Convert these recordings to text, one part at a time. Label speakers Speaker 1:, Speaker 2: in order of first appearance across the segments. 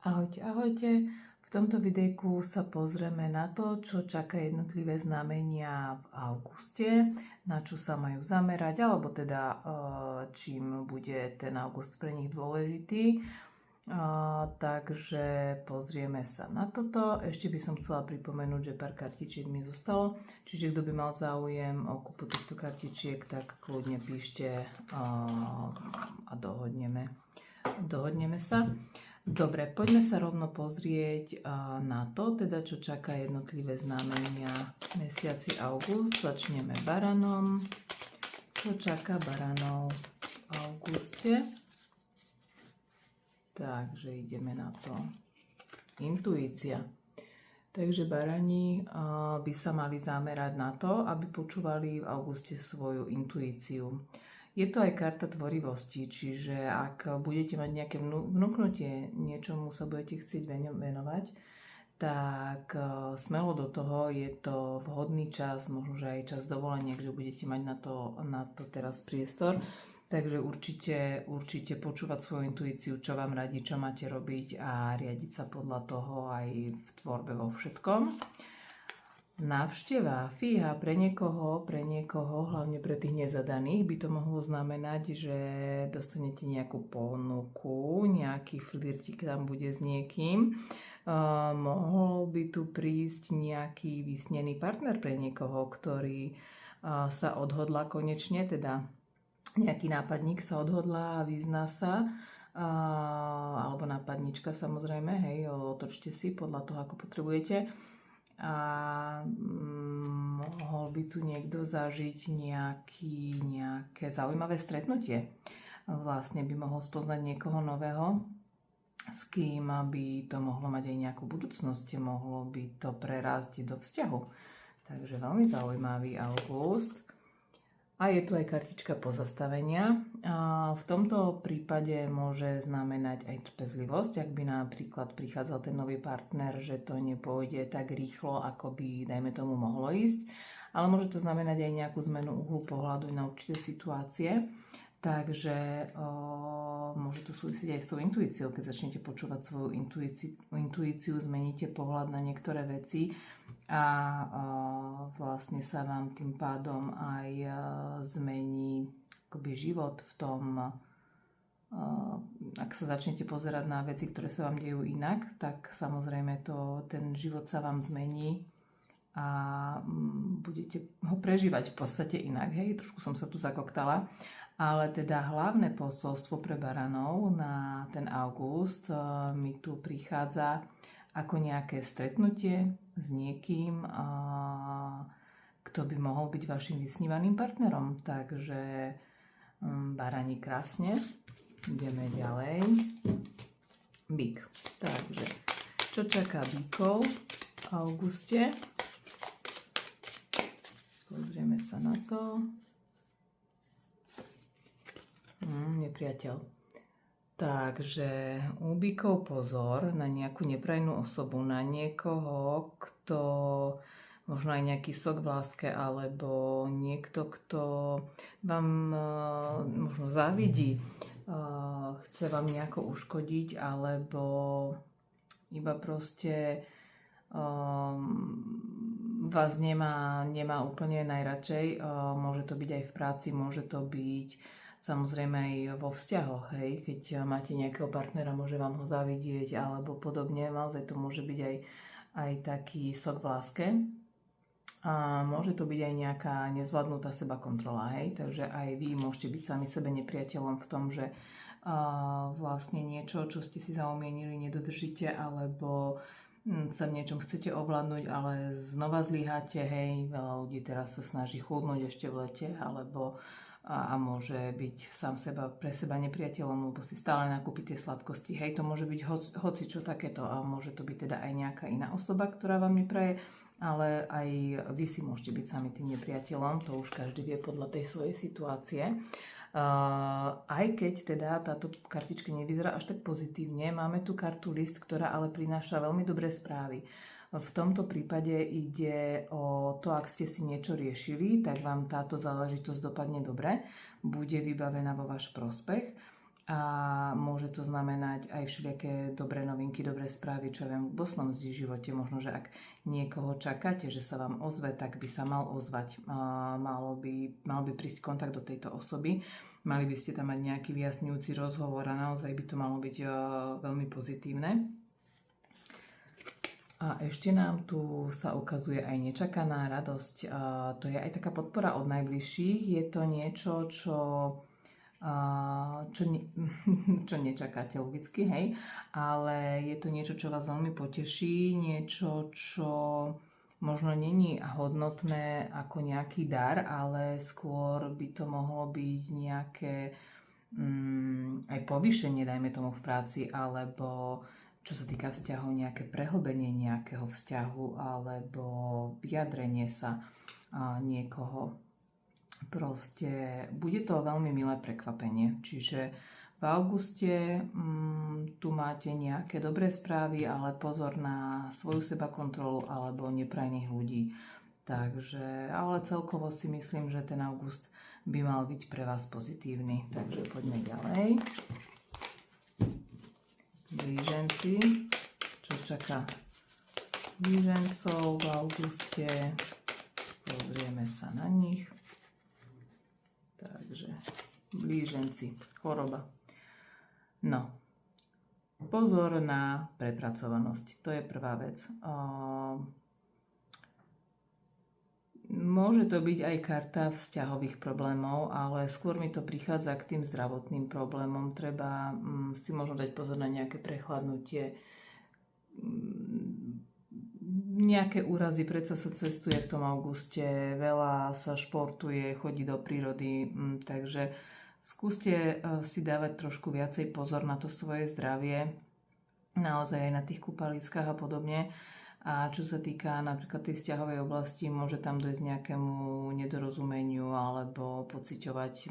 Speaker 1: Ahojte, ahojte. V tomto videjku sa pozrieme na to, čo čaká jednotlivé znamenia v auguste, na čo sa majú zamerať, alebo teda čím bude ten august pre nich dôležitý. Takže pozrieme sa na toto. Ešte by som chcela pripomenúť, že pár kartičiek mi zostalo, čiže kto by mal záujem o kúpu týchto kartičiek, tak kľudne píšte a dohodneme sa. Dobre, poďme sa rovno pozrieť na to, teda čo čaká jednotlivé znamenia mesiaci august. Začneme baranom. Čo čaká baranov v auguste? Takže ideme na to. Intuícia. Takže barani by sa mali zamerať na to, aby počúvali v auguste svoju intuíciu. Je to aj karta tvorivosti, čiže ak budete mať nejaké vnúknutie, niečomu sa budete chcieť venovať, tak smelo do toho, je to vhodný čas, možno že aj čas dovoleniek, že budete mať na to teraz priestor. Takže určite počúvať svoju intuíciu, čo vám radí, čo máte robiť a riadiť sa podľa toho aj v tvorbe vo všetkom. Návšteva, fíha, pre niekoho, hlavne pre tých nezadaných, by to mohlo znamenať, že dostanete nejakú ponuku, nejaký flirtík tam bude s niekým. Mohol by tu prísť nejaký vysnený partner pre niekoho, ktorý sa odhodla konečne, teda nejaký nápadník sa odhodlá a vyzná sa, alebo nápadnička samozrejme, hej, otočte si podľa toho, ako potrebujete. A mohol by tu niekto zažiť nejaké zaujímavé stretnutie. Vlastne by mohol spoznať niekoho nového, s kým by to mohlo mať aj nejakú budúcnosť, mohlo by to prerásť do vzťahu. Takže veľmi zaujímavý august. A je tu aj kartička pozastavenia. V tomto prípade môže znamenať aj trpezlivosť, ak by napríklad prichádzal ten nový partner, že to nepôjde tak rýchlo, ako by, dajme tomu, mohlo ísť. Ale môže to znamenať aj nejakú zmenu uhlu pohľadu na určité situácie. Takže môže to súvisieť aj s tou intuíciou. Keď začnete počúvať svoju intuíciu, zmeníte pohľad na niektoré veci a vlastne sa vám tým pádom aj zmení akoby život v tom, ak sa začnete pozerať na veci, ktoré sa vám dejú inak, tak samozrejme ten život sa vám zmení a budete ho prežívať v podstate inak. Hej, trošku som sa tu zakoktala. Ale teda hlavné posolstvo pre baranov na ten august mi tu prichádza ako nejaké stretnutie s niekým, kto by mohol byť vašim vysnívaným partnerom. Takže barani krásne. Ideme ďalej. Bík. Takže čo čaká bíkov v auguste? Pozrieme sa na to. Nepriateľ. Takže u bíkov pozor na nejakú neprajnú osobu, na niekoho, kto možno aj nejaký sok v láske, alebo niekto, kto vám možno závidí, chce vám nejako uškodiť, alebo iba proste vás nemá úplne najradšej. Môže to byť aj v práci, môže to byť samozrejme aj vo vzťahoch, hej, keď máte nejakého partnera, môže vám ho zavidieť alebo podobne, naozaj to môže byť aj taký sok v láske. A môže to byť aj nejaká nezvládnutá sebakontrola, hej, takže aj vy môžete byť sami sebe nepriateľom v tom, že vlastne niečo, čo ste si zaumienili, nedodržíte, alebo sa v niečom chcete ovládnuť, ale znova zlyháte, hej, veľa ľudí teraz sa snaží chudnúť ešte v lete, alebo a môže byť sám pre seba nepriateľom, lebo si stále nakúpi tie sladkosti. Hej, to môže byť hoci čo takéto a môže to byť teda aj nejaká iná osoba, ktorá vám nepraje, ale aj vy si môžete byť sami tým nepriateľom, to už každý vie podľa tej svojej situácie. Aj keď teda táto kartička nevyzerá až tak pozitívne, máme tu kartu list, ktorá ale prináša veľmi dobré správy. V tomto prípade ide o to, ak ste si niečo riešili, tak vám táto záležitosť dopadne dobre, bude vybavená vo váš prospech a môže to znamenať aj všelijaké dobré novinky, dobré správy, čo viem, v budúcnom živote. Možno, že ak niekoho čakáte, že sa vám ozve, tak by sa mal ozvať. Mal by prísť kontakt do tejto osoby. Mali by ste tam mať nejaký vyjasňujúci rozhovor a naozaj by to malo byť veľmi pozitívne. A ešte nám tu sa ukazuje aj nečakaná radosť. To je aj taká podpora od najbližších. Je to niečo, čo nečakáte logicky, hej, ale je to niečo, čo vás veľmi poteší, niečo, čo možno není hodnotné ako nejaký dar, ale skôr by to mohlo byť nejaké aj povýšenie, dajme tomu v práci, alebo čo sa týka vzťahov, nejaké prehlbenie nejakého vzťahu alebo vyjadrenie sa niekoho. Proste bude to veľmi milé prekvapenie. Čiže v auguste tu máte nejaké dobré správy, ale pozor na svoju sebakontrolu alebo neprajných ľudí. Takže, ale celkovo si myslím, že ten august by mal byť pre vás pozitívny. Takže poďme ďalej. Blíženci, čo čaká blížencov v auguste, pozrieme sa na nich. Takže blíženci, choroba. No, pozor na prepracovanosť, to je prvá vec. Môže to byť aj karta vzťahových problémov, ale skôr mi to prichádza k tým zdravotným problémom. Treba si možno dať pozor na nejaké prechladnutie, nejaké úrazy, predsa sa cestuje v tom auguste, veľa sa športuje, chodí do prírody, takže skúste si dávať trošku viacej pozor na to svoje zdravie, naozaj aj na tých kúpaliskách a podobne. A čo sa týka napríklad tej vzťahovej oblasti, môže tam dojsť nejakému nedorozumeniu alebo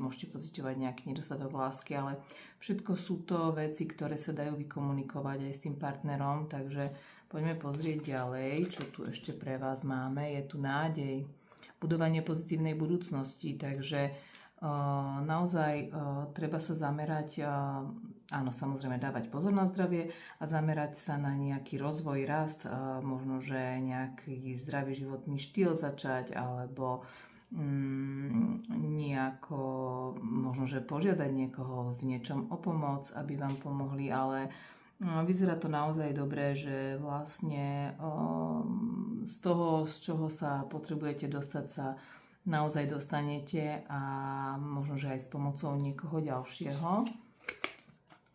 Speaker 1: môžete pociťovať nejaký nedostatok lásky, ale všetko sú to veci, ktoré sa dajú vykomunikovať aj s tým partnerom, takže poďme pozrieť ďalej, čo tu ešte pre vás máme. Je tu nádej, budovanie pozitívnej budúcnosti, takže naozaj treba sa zamerať, áno, samozrejme dávať pozor na zdravie a zamerať sa na nejaký rozvoj, rast, možno, že nejaký zdravý životný štýl začať, alebo nejako, možno, že požiadať niekoho v niečom o pomoc, aby vám pomohli, ale vyzerá to naozaj dobre, že vlastne z toho, z čoho sa potrebujete dostať, sa naozaj dostanete a možno, že aj s pomocou niekoho ďalšieho.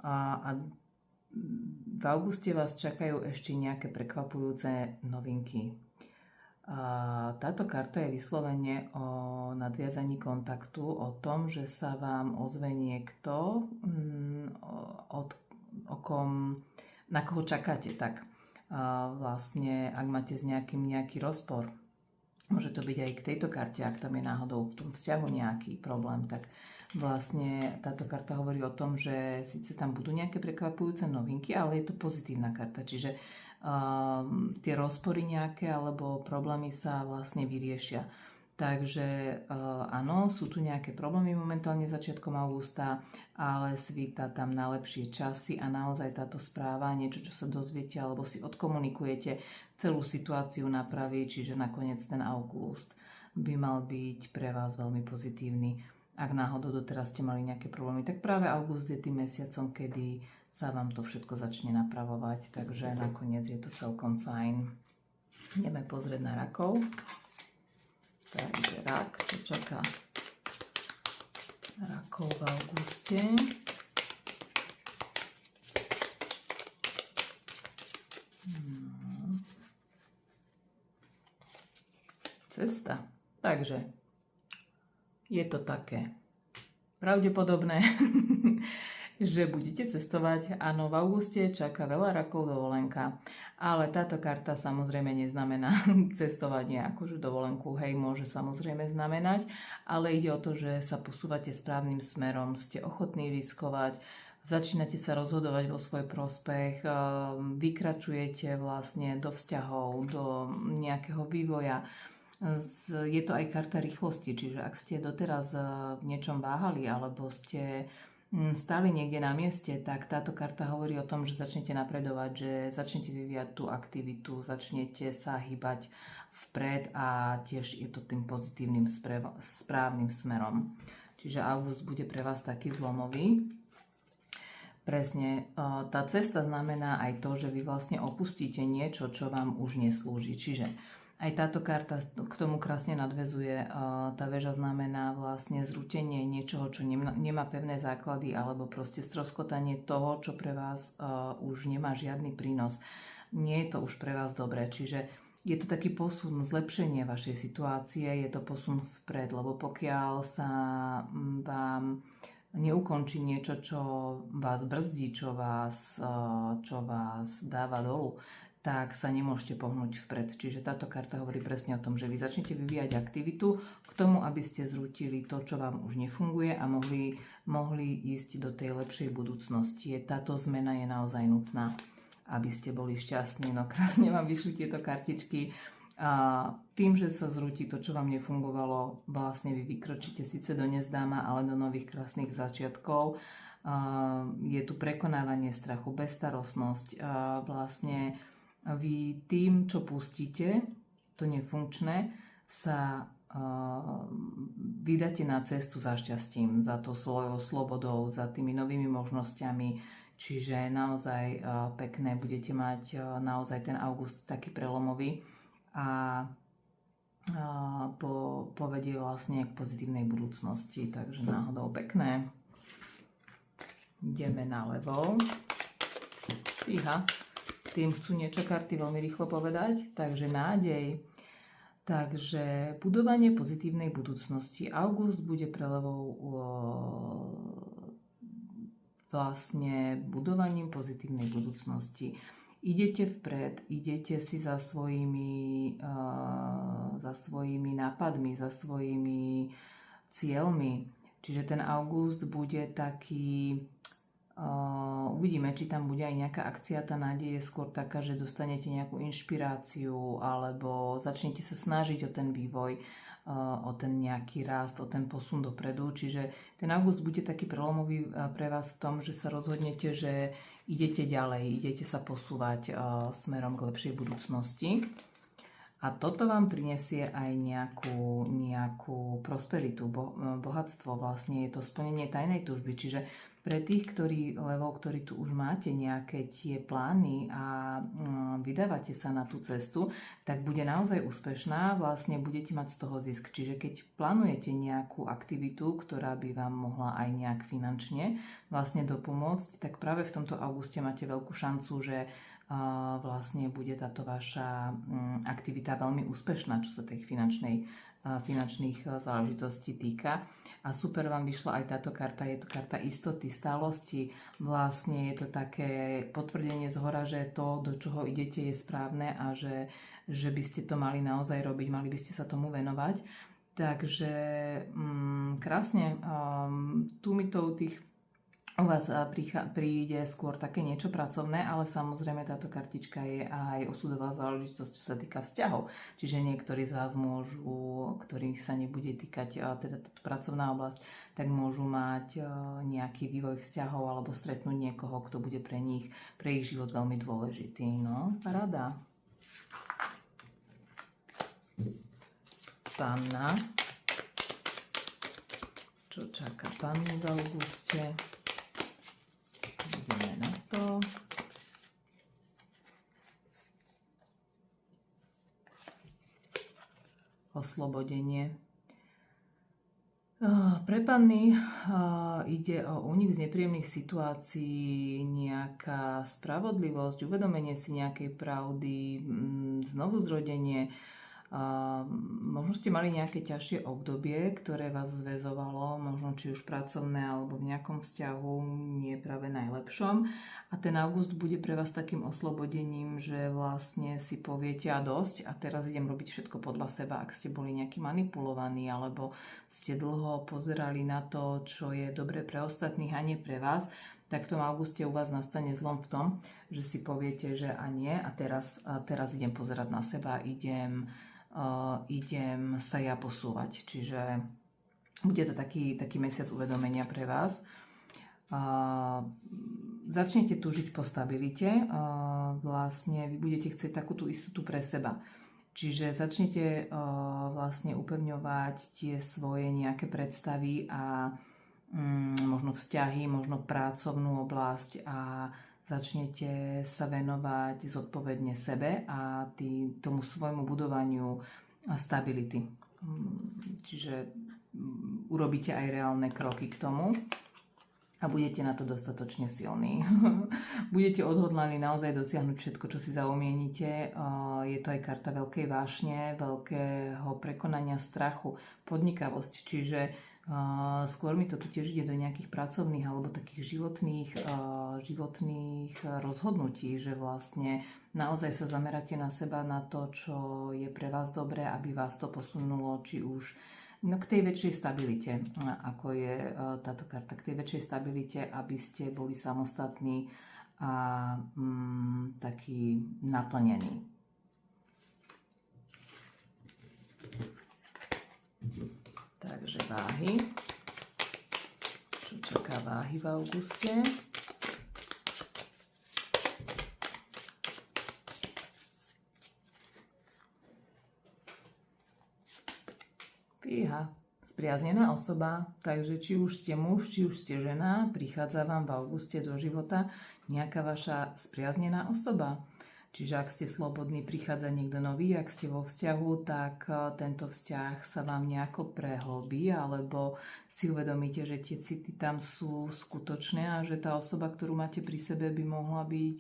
Speaker 1: A v auguste vás čakajú ešte nejaké prekvapujúce novinky. Táto karta je vyslovene o nadviazaní kontaktu, o tom, že sa vám ozve niekto, na koho čakáte. Tak vlastne, ak máte s nejaký rozpor, môže to byť aj k tejto karte, ak tam je náhodou v tom vzťahu nejaký problém, tak vlastne táto karta hovorí o tom, že síce tam budú nejaké prekvapujúce novinky, ale je to pozitívna karta, čiže tie rozpory nejaké alebo problémy sa vlastne vyriešia. Takže áno, sú tu nejaké problémy momentálne začiatkom augusta, ale svíta tam na lepšie časy a naozaj táto správa, niečo, čo sa dozviete alebo si odkomunikujete, celú situáciu napraví, čiže nakoniec ten august by mal byť pre vás veľmi pozitívny. Ak náhodou doteraz ste mali nejaké problémy, tak práve august je tým mesiacom, kedy sa vám to všetko začne napravovať, takže nakoniec je to celkom fajn. Ideme pozrieť na rakov. Takže rak, čo čaká rakov v auguste. Cesta. Takže je to také pravdepodobné, že budete cestovať. Áno, v auguste čaká veľa rakov dovolenka, ale táto karta samozrejme neznamená cestovať nejakú dovolenku. Hej, môže samozrejme znamenať, ale ide o to, že sa posúvate správnym smerom, ste ochotní riskovať, začínate sa rozhodovať vo svoj prospech, vykračujete vlastne do vzťahov, do nejakého vývoja. Je to aj karta rýchlosti, čiže ak ste doteraz v niečom váhali alebo ste stáli niekde na mieste, tak táto karta hovorí o tom, že začnete napredovať, že začnete vyvíjať tú aktivitu, začnete sa hýbať vpred a tiež je to tým pozitívnym správnym smerom. Čiže august bude pre vás taký zlomový. Presne, tá cesta znamená aj to, že vy vlastne opustíte niečo, čo vám už neslúži. Čiže aj táto karta k tomu krásne nadväzuje. Tá väža znamená vlastne zrútenie niečoho, čo nemá pevné základy, alebo proste stroskotanie toho, čo pre vás už nemá žiadny prínos. Nie je to už pre vás dobré. Čiže je to taký posun, zlepšenie vašej situácie, je to posun vpred, lebo pokiaľ sa vám neukončí niečo, čo vás brzdí, čo vás dáva dolu, tak sa nemôžete pohnúť vpred. Čiže táto karta hovorí presne o tom, že vy začnete vyvíjať aktivitu k tomu, aby ste zrútili to, čo vám už nefunguje a mohli ísť do tej lepšej budúcnosti. Táto zmena je naozaj nutná, aby ste boli šťastní. No krásne vám vyšli tieto kartičky. A tým, že sa zrúti to, čo vám nefungovalo, vlastne vy vykročíte síce do nezdáma, ale do nových krásnych začiatkov. Je tu prekonávanie strachu, bezstarostnosť. Vlastne vy tým, čo pustíte, to nefunkčné, sa vydáte na cestu za šťastím, za to svojou slobodou, za tými novými možnosťami. Čiže naozaj pekné, budete mať naozaj ten august taký prelomový a povedie vlastne k pozitívnej budúcnosti. Takže náhodou pekné. Ideme naľavo. Fíha. Tým chcú niečo karty veľmi rýchlo povedať, takže nádej. Takže budovanie pozitívnej budúcnosti. August bude prelevou vlastne budovaním pozitívnej budúcnosti. Idete vpred, idete si za svojimi nápadmi, za svojimi cieľmi. Čiže ten august bude taký... uvidíme, či tam bude aj nejaká akcia. Tá nádej je skôr taká, že dostanete nejakú inšpiráciu alebo začnete sa snažiť o ten vývoj, o ten nejaký rast, o ten posun dopredu. Čiže ten august bude taký prelomový pre vás v tom, že sa rozhodnete, že idete ďalej, idete sa posúvať smerom k lepšej budúcnosti. A toto vám prinesie aj nejakú prosperitu, bohatstvo. Vlastne je to splnenie tajnej túžby. Čiže pre tých, ktorí tu už máte nejaké tie plány a vydávate sa na tú cestu, tak bude naozaj úspešná. Vlastne budete mať z toho zisk. Čiže keď plánujete nejakú aktivitu, ktorá by vám mohla aj nejak finančne vlastne dopomôcť, tak práve v tomto auguste máte veľkú šancu, že vlastne bude táto vaša aktivita veľmi úspešná, čo sa tých finančných záležitostí týka. A super vám vyšla aj táto karta, je to karta istoty, stálosti. Vlastne je to také potvrdenie zhora, že to, do čoho idete, je správne a že by ste to mali naozaj robiť, mali by ste sa tomu venovať. Takže krásne, tu mi to u tých u vás príde skôr také niečo pracovné, ale samozrejme táto kartička je aj osudová záležitosť, čo sa týka vzťahov. Čiže niektorí z vás ktorých sa nebude týkať teda táto pracovná oblasť, tak môžu mať nejaký vývoj vzťahov alebo stretnúť niekoho, kto bude pre ich život veľmi dôležitý. No, paráda. Panna. Čo čaká pannu v auguste? Ideme na to. Oslobodenie. Pre panny ide o únik z nepríjemných situácií, nejaká spravodlivosť, uvedomenie si nejakej pravdy, znovuzrodenie. Možno ste mali nejaké ťažšie obdobie, ktoré vás zväzovalo, možno či už pracovné alebo v nejakom vzťahu nie práve najlepšom. A ten august bude pre vás takým oslobodením, že vlastne si poviete a dosť a teraz idem robiť všetko podľa seba. Ak ste boli nejaký manipulovaní alebo ste dlho pozerali na to, čo je dobre pre ostatných a nie pre vás, tak v tom auguste u vás nastane zlom v tom, že si poviete, že a nie a teraz idem pozerať na seba, idem sa ja posúvať. Čiže bude to taký mesiac uvedomenia pre vás. začnete túžiť po stabilite, vlastne vy budete chcieť takú tú istotu pre seba. Čiže začnete vlastne upevňovať tie svoje nejaké predstavy a možno vzťahy, možno pracovnú oblasť a začnete sa venovať zodpovedne sebe a tomu svojmu budovaniu stability. Čiže urobíte aj reálne kroky k tomu a budete na to dostatočne silní. Budete odhodlaní naozaj dosiahnuť všetko, čo si zaumienite. Je to aj karta veľkej vášne, veľkého prekonania strachu, podnikavosť, čiže skôr mi to tu tiež ide do nejakých pracovných alebo takých životných rozhodnutí, že vlastne naozaj sa zameráte na seba, na to, čo je pre vás dobré, aby vás to posunulo, či už k tej väčšej stabilite, ako je táto karta, k tej väčšej stabilite, aby ste boli samostatní a takí naplnení. Takže váhy. Čo čaká váhy v auguste? Fíha, spriaznená osoba, takže či už ste muž, či už ste žena, prichádza vám v auguste do života nejaká vaša spriaznená osoba. Čiže ak ste slobodní, prichádza niekto nový, ak ste vo vzťahu, tak tento vzťah sa vám nejako prehlbí, alebo si uvedomíte, že tie city tam sú skutočné a že tá osoba, ktorú máte pri sebe, by mohla byť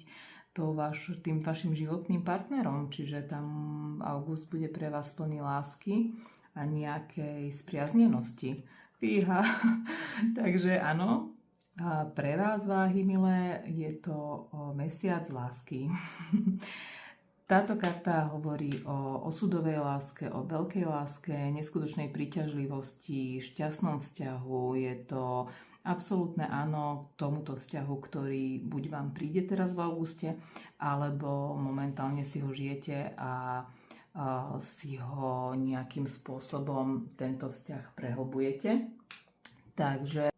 Speaker 1: tým vašim životným partnerom. Čiže tam august bude pre vás plný lásky a nejakej spriaznenosti. Fíha. Takže áno. A pre vás, váhy milé, je to mesiac lásky. Táto karta hovorí o osudovej láske, o veľkej láske, neskutočnej príťažlivosti, šťastnom vzťahu. Je to absolútne áno k tomuto vzťahu, ktorý buď vám príde teraz v auguste, alebo momentálne si ho žijete a si ho nejakým spôsobom tento vzťah prehlbujete. Takže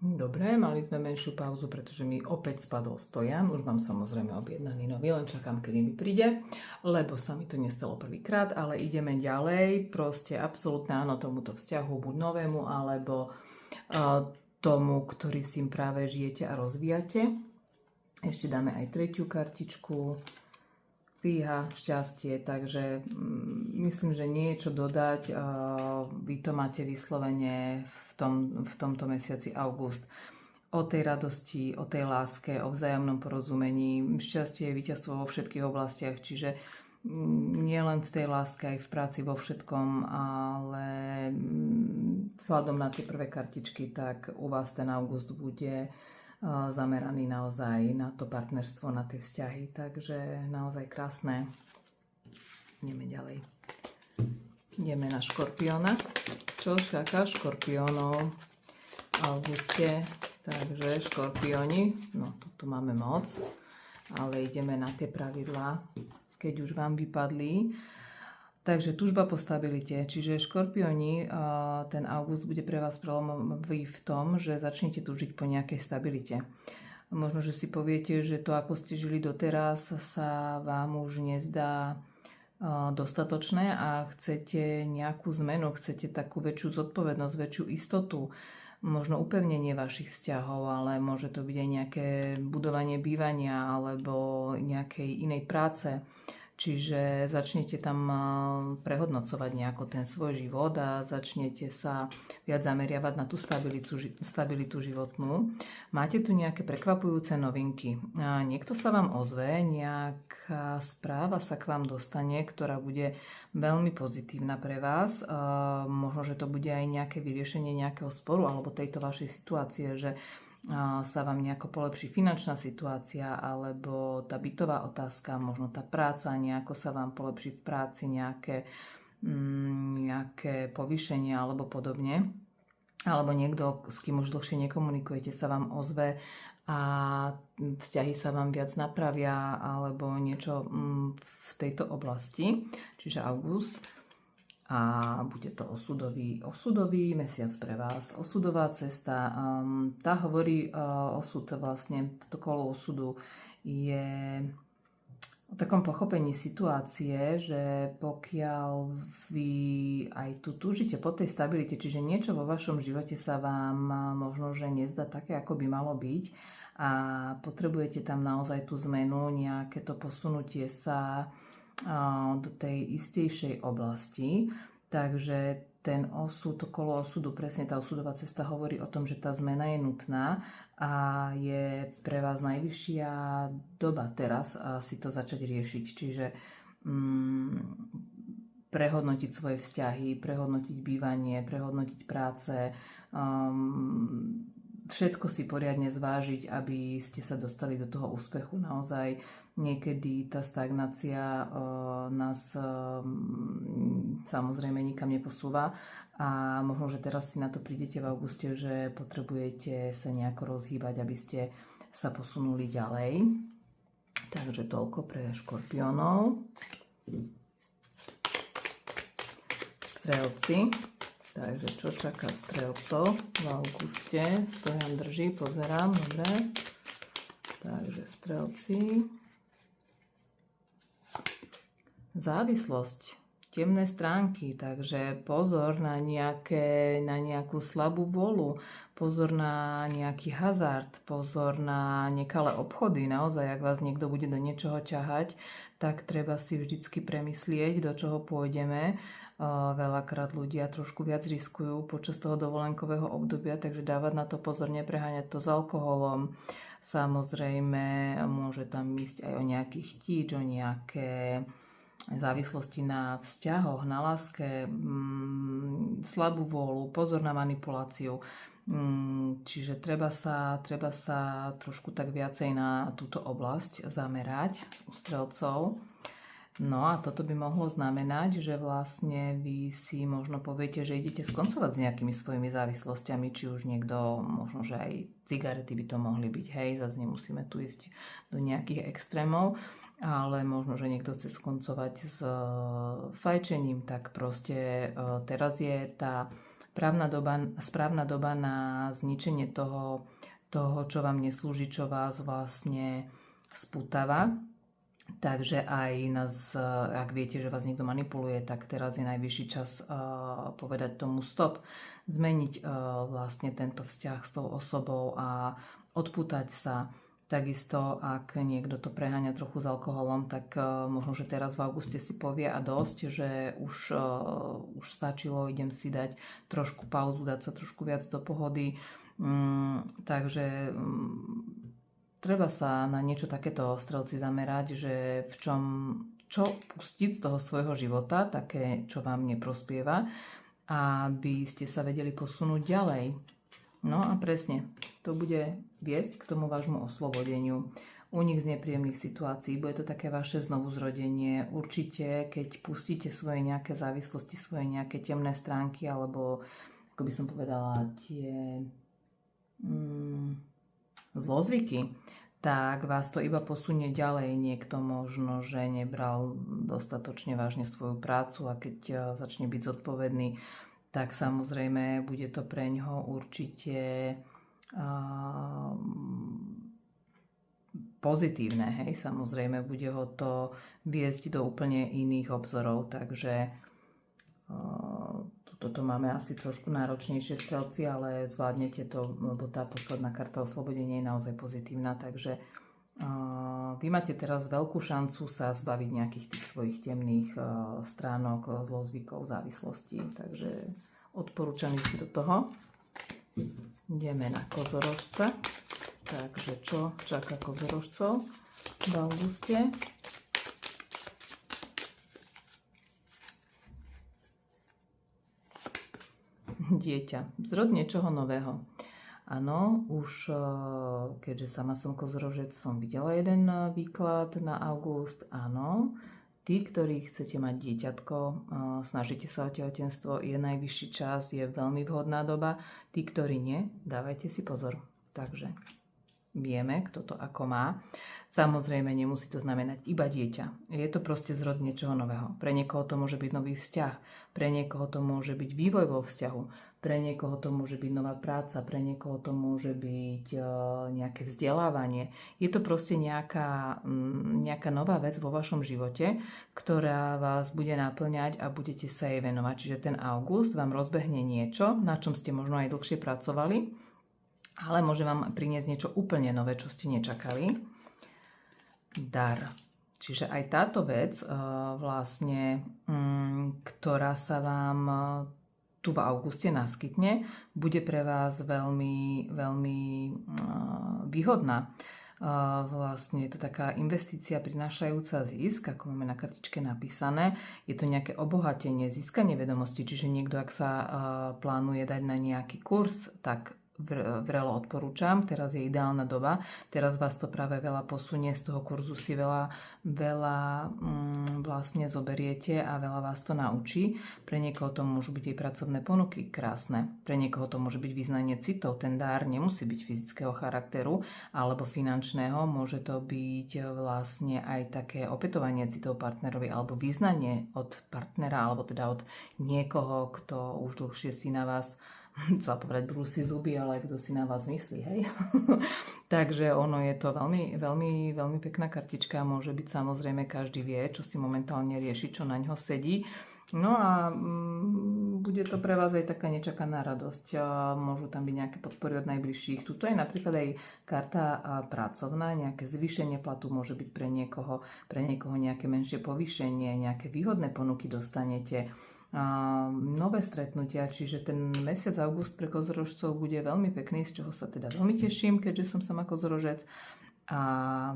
Speaker 1: dobre, mali sme menšiu pauzu, pretože mi opäť spadol stojan. Už mám samozrejme objednaný nový, len čakám, kedy mi príde, lebo sa mi to nestalo prvýkrát, ale ideme ďalej. Proste absolútne áno tomuto vzťahu, buď novému, alebo tomu, ktorý si práve žijete a rozvíjate. Ešte dáme aj tretiu kartičku. Fíha, šťastie, takže myslím, že nie je čo dodať. Vy to máte vyslovene v tomto mesiaci august. O tej radosti, o tej láske, o vzájomnom porozumení. Šťastie je víťazstvo vo všetkých oblastiach, čiže nie len v tej láske, aj v práci, vo všetkom, ale vzhľadom na tie prvé kartičky, tak u vás ten august bude zameraný naozaj na to partnerstvo, na tie vzťahy. Takže naozaj krásne. Ideme ďalej. Ideme na Škorpióna. Čo čaká Škorpiónov v auguste? Takže Škorpióni, no toto máme moc, ale ideme na tie pravidlá, keď už vám vypadli. Takže túžba po stabilite, čiže Škorpióni, ten august bude pre vás prelomový v tom, že začnete túžiť po nejakej stabilite. Možno, že si poviete, že to, ako ste žili doteraz, sa vám už nezdá dostatočné a chcete nejakú zmenu, chcete takú väčšiu zodpovednosť, väčšiu istotu, možno upevnenie vašich vzťahov, ale môže to byť aj nejaké budovanie bývania alebo nejakej inej práce. Čiže začnete tam prehodnocovať nejako ten svoj život a začnete sa viac zameriavať na tú stabilitu životnú. Máte tu nejaké prekvapujúce novinky. Niekto sa vám ozve, nejaká správa sa k vám dostane, ktorá bude veľmi pozitívna pre vás. Možno, že to bude aj nejaké vyriešenie nejakého sporu alebo tejto vašej situácie, že sa vám nejako polepší finančná situácia alebo tá bytová otázka, možno tá práca, nejako sa vám polepší v práci, nejaké povýšenie alebo podobne. Alebo niekto, s kým už dlhšie nekomunikujete, sa vám ozve a vzťahy sa vám viac napravia alebo niečo v tejto oblasti, čiže august. a bude to osudový mesiac pre vás. Osudová cesta, tá hovorí osud, vlastne toto kolo osudu je o takom pochopení situácie, že pokiaľ vy aj tu túžite po tej stabilite, čiže niečo vo vašom živote sa vám možno, že nezdá také, ako by malo byť a potrebujete tam naozaj tú zmenu, nejaké to posunutie sa do tej istejšej oblasti. Takže ten osud, to kolo osudu, presne tá osudová cesta hovorí o tom, že tá zmena je nutná a je pre vás najvyššia doba teraz si to začať riešiť. Čiže prehodnotiť svoje vzťahy, prehodnotiť bývanie, prehodnotiť práce, všetko si poriadne zvážiť, aby ste sa dostali do toho úspechu. Naozaj niekedy tá stagnácia nás samozrejme nikam neposúva a možno, že teraz si na to prídete v auguste, že potrebujete sa nejako rozhýbať, aby ste sa posunuli ďalej. Takže toľko pre škorpiónov. Strelci. Takže čo čaká strelcov v auguste? Stojan drží, pozerám, dobre. Takže strelci. Závislosť, temné stránky, takže pozor na nejakú slabú vôľu, pozor na nejaký hazard, pozor na nekalé obchody. Naozaj, ak vás niekto bude do niečoho ťahať, tak treba si vždycky premyslieť, do čoho pôjdeme. Veľakrát ľudia trošku viac riskujú počas toho dovolenkového obdobia, takže dávať na to pozor, nepreháňať to s alkoholom. Samozrejme, môže tam ísť aj o nejaký chtíč, o nejaké závislosti na vzťahoch, na láske, slabú vôľu, pozor na manipuláciu. Čiže treba sa trošku tak viacej na túto oblasť zamerať u strelcov. No a toto by mohlo znamenať, že vlastne vy si možno poviete, že idete skoncovať s nejakými svojimi závislostiami, či už niekto, možno, že aj cigarety by to mohli byť, hej, zase nemusíme tu ísť do nejakých extrémov, ale možno, že niekto chce skoncovať s fajčením, tak proste teraz je tá správna doba na zničenie toho, čo vám neslúži, čo vás vlastne spútava. Takže aj ak viete, že vás niekto manipuluje, tak teraz je najvyšší čas povedať tomu stop, zmeniť vlastne tento vzťah s tou osobou a odpútať sa. Takisto, ak niekto to preháňa trochu s alkoholom, tak možno, že teraz v auguste si povie a dosť, že už stačilo, idem si dať trošku pauzu, dať sa trošku viac do pohody. Takže treba sa na niečo takéto strelci zamerať, že čo pustiť z toho svojho života, také, čo vám neprospieva, aby ste sa vedeli posunúť ďalej. No a presne, to bude viesť k tomu vášmu oslobodeniu. Únik z nepríjemných situácií, bude to také vaše znovuzrodenie. Určite, keď pustíte svoje nejaké závislosti, svoje nejaké temné stránky, alebo, ako by som povedala, tie zlozvyky, tak vás to iba posunie ďalej. Niekto možno, že nebral dostatočne vážne svoju prácu a keď začne byť zodpovedný, tak samozrejme bude to pre ňoho určite pozitívne. Hej? Samozrejme bude ho to viesť do úplne iných obzorov, takže toto máme asi trošku náročnejšie strelci, ale zvládnete to, lebo tá posledná karta oslobodenia je naozaj pozitívna, takže vy máte teraz veľkú šancu sa zbaviť nejakých tých svojich temných stránok, zlozvykov, závislostí, takže odporúčam ísť do toho. Ideme na kozorožca, takže čo čaká kozorožcov v auguste? Dieťa, zrod niečoho nového. Áno, už keďže sama som kozorožec, som videla jeden výklad na august. Áno, tí, ktorí chcete mať dieťatko, snažíte sa o tehotenstvo, je najvyšší čas, je veľmi vhodná doba. Tí, ktorí nie, dávajte si pozor. Takže vieme, kto to ako má. Samozrejme, nemusí to znamenať iba dieťa. Je to proste zrod niečoho nového. Pre niekoho to môže byť nový vzťah, pre niekoho to môže byť vývoj vo vzťahu, pre niekoho to môže byť nová práca, pre niekoho to môže byť nejaké vzdelávanie. Je to proste nejaká nová vec vo vašom živote, ktorá vás bude naplňať a budete sa jej venovať. Čiže ten august vám rozbehne niečo, na čom ste možno aj dlhšie pracovali, ale môže vám priniesť niečo úplne nové, čo ste nečakali. Dar. Čiže aj táto vec vlastne, ktorá sa vám tu v auguste naskytne, bude pre vás veľmi, veľmi výhodná. Vlastne je to taká investícia prinášajúca zisk, ako máme na kartičke napísané. Je to nejaké obohatenie, získanie vedomosti, čiže niekto, ak sa plánuje dať na nejaký kurz, tak vrelo odporúčam, teraz je ideálna doba, teraz vás to práve veľa posunie, z toho kurzu si veľa vlastne zoberiete a veľa vás to naučí. Pre niekoho to môžu byť aj pracovné ponuky, krásne, pre niekoho to môže byť vyznanie citov, ten dar nemusí byť fyzického charakteru alebo finančného, môže to byť vlastne aj také opätovanie citov partnerovi alebo vyznanie od partnera alebo teda od niekoho, kto už dlhšie si na vás chcela povedať brúsi zuby, ale kto si na vás myslí, hej? Takže ono je to veľmi, veľmi, veľmi pekná kartička. Môže byť samozrejme, každý vie, čo si momentálne rieši, čo na ňo sedí. No a bude to pre vás aj taká nečakaná radosť. Môžu tam byť nejaké podpory od najbližších. Tuto je napríklad aj karta pracovná, nejaké zvýšenie platu môže byť pre niekoho nejaké menšie povýšenie, nejaké výhodné ponuky dostanete. Nové stretnutia, čiže ten mesiac august pre kozorožcov bude veľmi pekný, z čoho sa teda veľmi teším, keďže som sama kozorožec a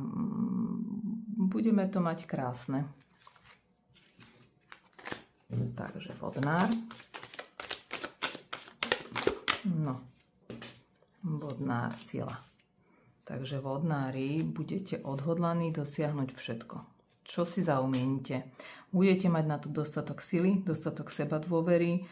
Speaker 1: budeme to mať krásne. Takže vodnár. No, vodnár sila. Takže vodnári budete odhodlaní dosiahnuť všetko, čo si zaumienite. Budete mať na to dostatok sily, dostatok sebadôvery,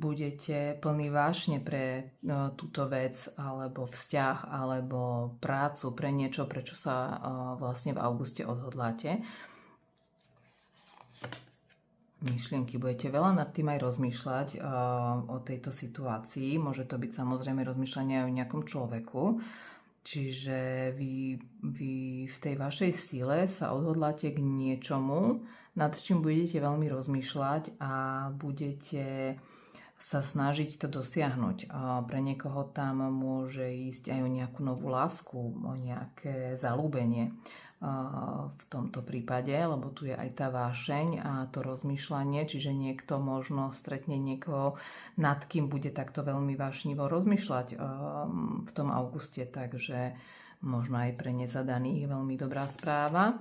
Speaker 1: budete plní vášne pre túto vec, alebo vzťah, alebo prácu, pre niečo, prečo sa vlastne v auguste odhodláte. Myšlienky, budete veľa nad tým aj rozmýšľať o tejto situácii. Môže to byť samozrejme rozmýšľanie aj o nejakom človeku. Čiže vy v tej vašej sile sa odhodláte k niečomu, nad čím budete veľmi rozmýšľať a budete sa snažiť to dosiahnuť. Pre niekoho tam môže ísť aj o nejakú novú lásku, o nejaké zaľúbenie v tomto prípade, lebo tu je aj tá vášeň a to rozmýšľanie, čiže niekto možno stretne niekoho, nad kým bude takto veľmi vášnivo rozmýšľať v tom auguste, takže možno aj pre nezadaných veľmi dobrá správa.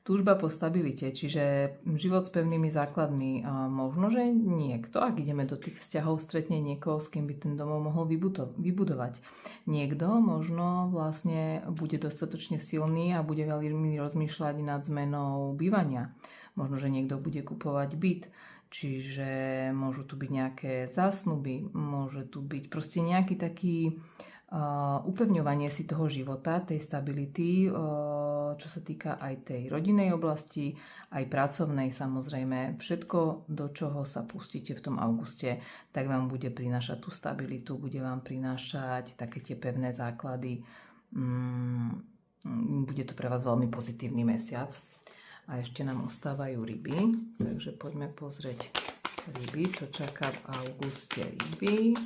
Speaker 1: Túžba po stabilite, čiže život s pevnými základmi. Možno, že niekto, ak ideme do tých vzťahov, stretne niekoho, s kým by ten domov mohol vybudovať. Niekto možno vlastne bude dostatočne silný a bude veľmi rozmýšľať nad zmenou bývania. Možno, že niekto bude kupovať byt, čiže môžu tu byť nejaké zásnuby, môže tu byť proste nejaký taký upevňovanie si toho života, tej stability, čo sa týka aj tej rodinnej oblasti, aj pracovnej samozrejme. Všetko, do čoho sa pustíte v tom auguste, tak vám bude prinášať tú stabilitu, bude vám prinášať také tie pevné základy. Bude to pre vás veľmi pozitívny mesiac. A ešte nám ostávajú ryby, takže poďme pozrieť ryby, čo čaká v auguste ryby.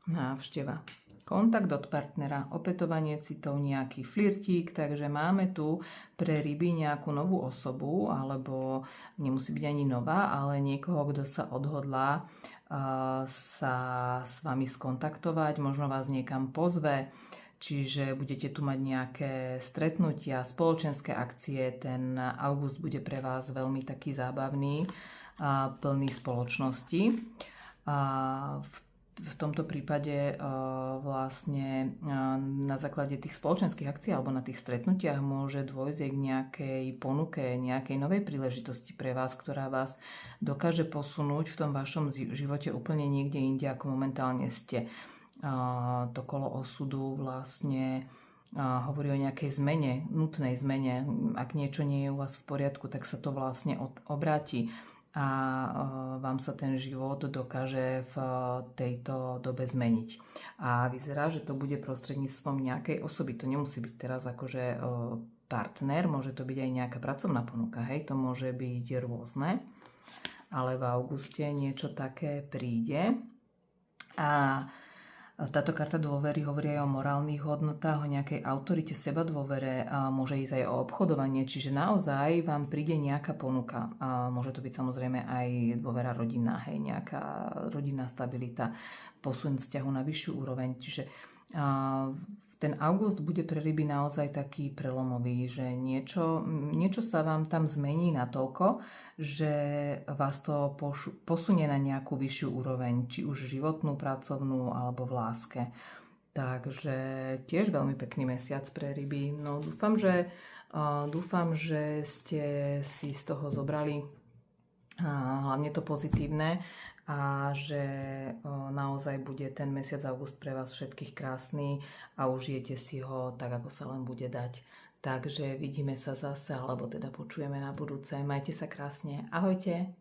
Speaker 1: Návšteva. Kontakt od partnera, opätovanie citov, nejaký flirtík, takže máme tu pre ryby nejakú novú osobu, alebo nemusí byť ani nová, ale niekoho, kto sa odhodlá sa s vami skontaktovať, možno vás niekam pozve, čiže budete tu mať nejaké stretnutia, spoločenské akcie, ten august bude pre vás veľmi taký zábavný a plný spoločnosti. V v tomto prípade vlastne na základe tých spoločenských akcií alebo na tých stretnutiach môže dôjsť k nejakej ponuke, nejakej novej príležitosti pre vás, ktorá vás dokáže posunúť v tom vašom živote úplne niekde inde, ako momentálne ste. To kolo osudu vlastne hovorí o nejakej zmene, nutnej zmene. Ak niečo nie je u vás v poriadku, tak sa to vlastne obráti a vám sa ten život dokáže v tejto dobe zmeniť. A vyzerá, že to bude prostredníctvom nejakej osoby. To nemusí byť teraz akože partner, môže to byť aj nejaká pracovná ponuka, hej, to môže byť rôzne, ale v auguste niečo také príde. A táto karta dôvery hovorí aj o morálnych hodnotách, o nejakej autorite, sebadôvere, a môže ísť aj o obchodovanie, čiže naozaj vám príde nejaká ponuka. A môže to byť samozrejme aj dôvera rodinná, hej, nejaká rodinná stabilita, posun vzťahu na vyššiu úroveň. Čiže ten august bude pre ryby naozaj taký prelomový, že niečo sa vám tam zmení natoľko, že vás to posunie na nejakú vyššiu úroveň, či už životnú, pracovnú alebo v láske. Takže tiež veľmi pekný mesiac pre ryby. No dúfam, že ste si z toho zobrali hlavne to pozitívne a že naozaj bude ten mesiac august pre vás všetkých krásny a užijete si ho tak, ako sa len bude dať. Takže vidíme sa zase, alebo teda počujeme na budúce. Majte sa krásne. Ahojte.